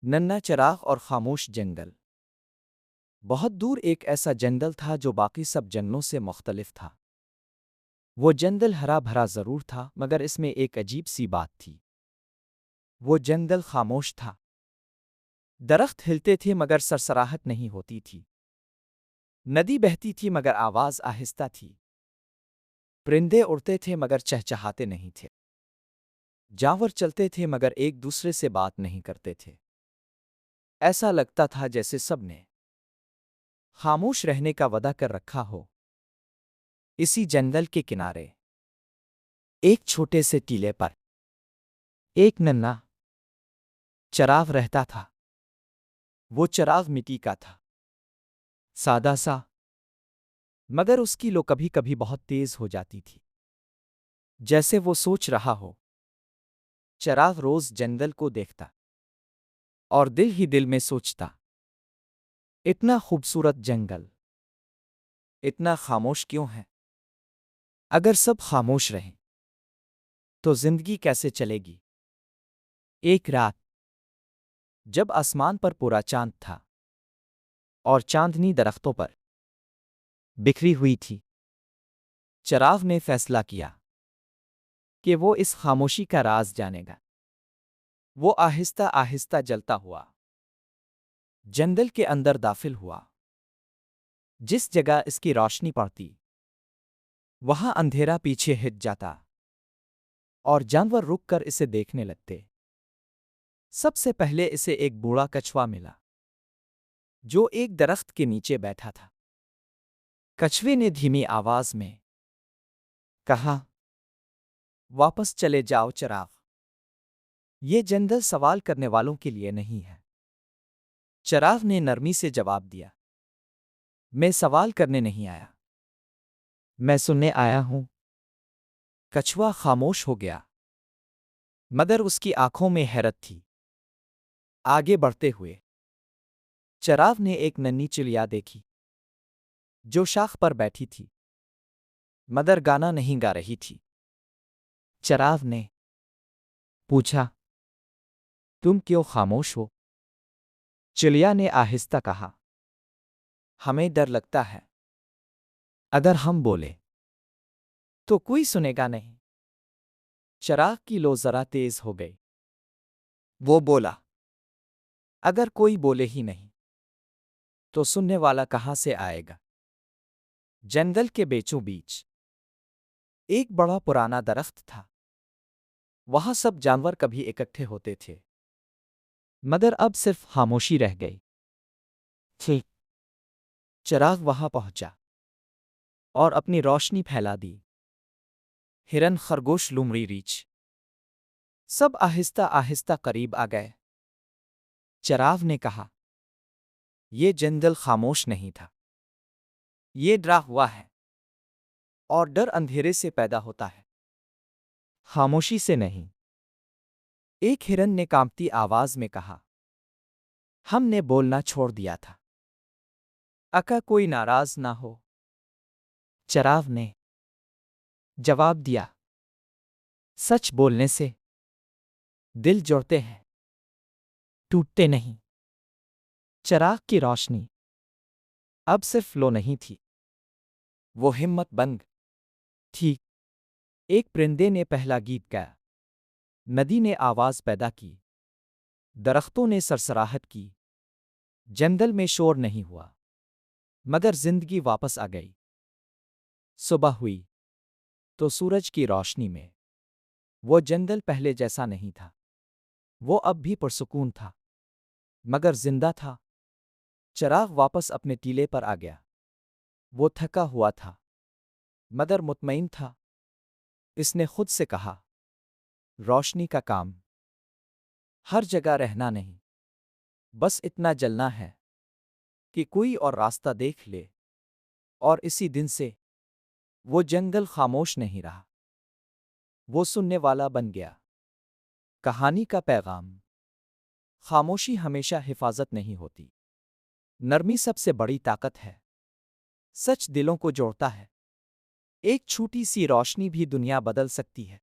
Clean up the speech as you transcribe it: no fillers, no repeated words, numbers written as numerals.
नन्हा चिराग और खामोश जंगल। बहुत दूर एक ऐसा जंगल था जो बाकी सब जंगलों से मुख्तलिफ था। वो जंगल हरा भरा जरूर था, मगर इसमें एक अजीब सी बात थी। वो जंगल खामोश था। दरख्त हिलते थे मगर सरसराहट नहीं होती थी। नदी बहती थी मगर आवाज आहिस्ता थी। परिंदे उड़ते थे मगर चहचहाते नहीं थे। जानवर चलते थे मगर एक दूसरे से बात नहीं करते थे। ऐसा लगता था जैसे सबने खामोश रहने का वादा कर रखा हो। इसी जंगल के किनारे एक छोटे से टीले पर एक नन्हा चिराग रहता था। वो चिराग मिट्टी का था, सादा सा, मगर उसकी लो कभी कभी बहुत तेज हो जाती थी, जैसे वो सोच रहा हो। चिराग रोज जंगल को देखता और दिल ही दिल में सोचता, इतना खूबसूरत जंगल इतना खामोश क्यों है? अगर सब खामोश रहें तो जिंदगी कैसे चलेगी? एक रात जब आसमान पर पूरा चांद था और चांदनी दरख्तों पर बिखरी हुई थी, चिराग ने फैसला किया कि वो इस खामोशी का राज जानेगा। वो आहिस्ता आहिस्ता जलता हुआ जंगल के अंदर दाखिल हुआ। जिस जगह इसकी रोशनी पड़ती वहां अंधेरा पीछे हट जाता और जानवर रुककर इसे देखने लगते। सबसे पहले इसे एक बूढ़ा कछुआ मिला जो एक दरख्त के नीचे बैठा था। कछुए ने धीमी आवाज में कहा, वापस चले जाओ चिराग, ये जंगल सवाल करने वालों के लिए नहीं है। चिराग ने नरमी से जवाब दिया, मैं सवाल करने नहीं आया, मैं सुनने आया हूं। कछुआ खामोश हो गया, मगर उसकी आंखों में हैरत थी। आगे बढ़ते हुए चिराग ने एक नन्ही चिड़िया देखी जो शाख पर बैठी थी, मगर गाना नहीं गा रही थी। चिराग ने पूछा, तुम क्यों खामोश हो? चिड़िया ने आहिस्ता कहा, हमें डर लगता है, अगर हम बोले तो कोई सुनेगा नहीं। चिराग की लो जरा तेज हो गई। वो बोला, अगर कोई बोले ही नहीं तो सुनने वाला कहां से आएगा? जंगल के बीचों बीच एक बड़ा पुराना दरख्त था। वहां सब जानवर कभी इकट्ठे होते थे, मगर अब सिर्फ खामोशी रह गई थी। चिराग वहां पहुंचा और अपनी रोशनी फैला दी। हिरन, खरगोश, लोमड़ी, रीछ सब आहिस्ता आहिस्ता करीब आ गए। चिराग ने कहा, यह जंगल खामोश नहीं था, ये डरा हुआ है, और डर अंधेरे से पैदा होता है, खामोशी से नहीं। एक हिरन ने कांपती आवाज में कहा, हमने बोलना छोड़ दिया था, अका कोई नाराज ना हो। चिराग ने जवाब दिया, सच बोलने से दिल जुड़ते हैं, टूटते नहीं। चिराग की रोशनी अब सिर्फ लो नहीं थी, वो हिम्मत बन थी। एक परिंदे ने पहला गीत गाया, नदी ने आवाज पैदा की, दरख्तों ने सरसराहट की। जंगल में शोर नहीं हुआ, मगर जिंदगी वापस आ गई। सुबह हुई तो सूरज की रोशनी में वो जंगल पहले जैसा नहीं था। वो अब भी पुरसुकून था, मगर जिंदा था। चिराग वापस अपने टीले पर आ गया। वो थका हुआ था, मगर मुतमईन था। इसने खुद से कहा, रोशनी का काम हर जगह रहना नहीं, बस इतना जलना है कि कोई और रास्ता देख ले। और इसी दिन से वो जंगल खामोश नहीं रहा, वो सुनने वाला बन गया। कहानी का पैगाम, खामोशी हमेशा हिफाजत नहीं होती, नरमी सबसे बड़ी ताकत है। सच दिलों को जोड़ता है। एक छोटी सी रोशनी भी दुनिया बदल सकती है।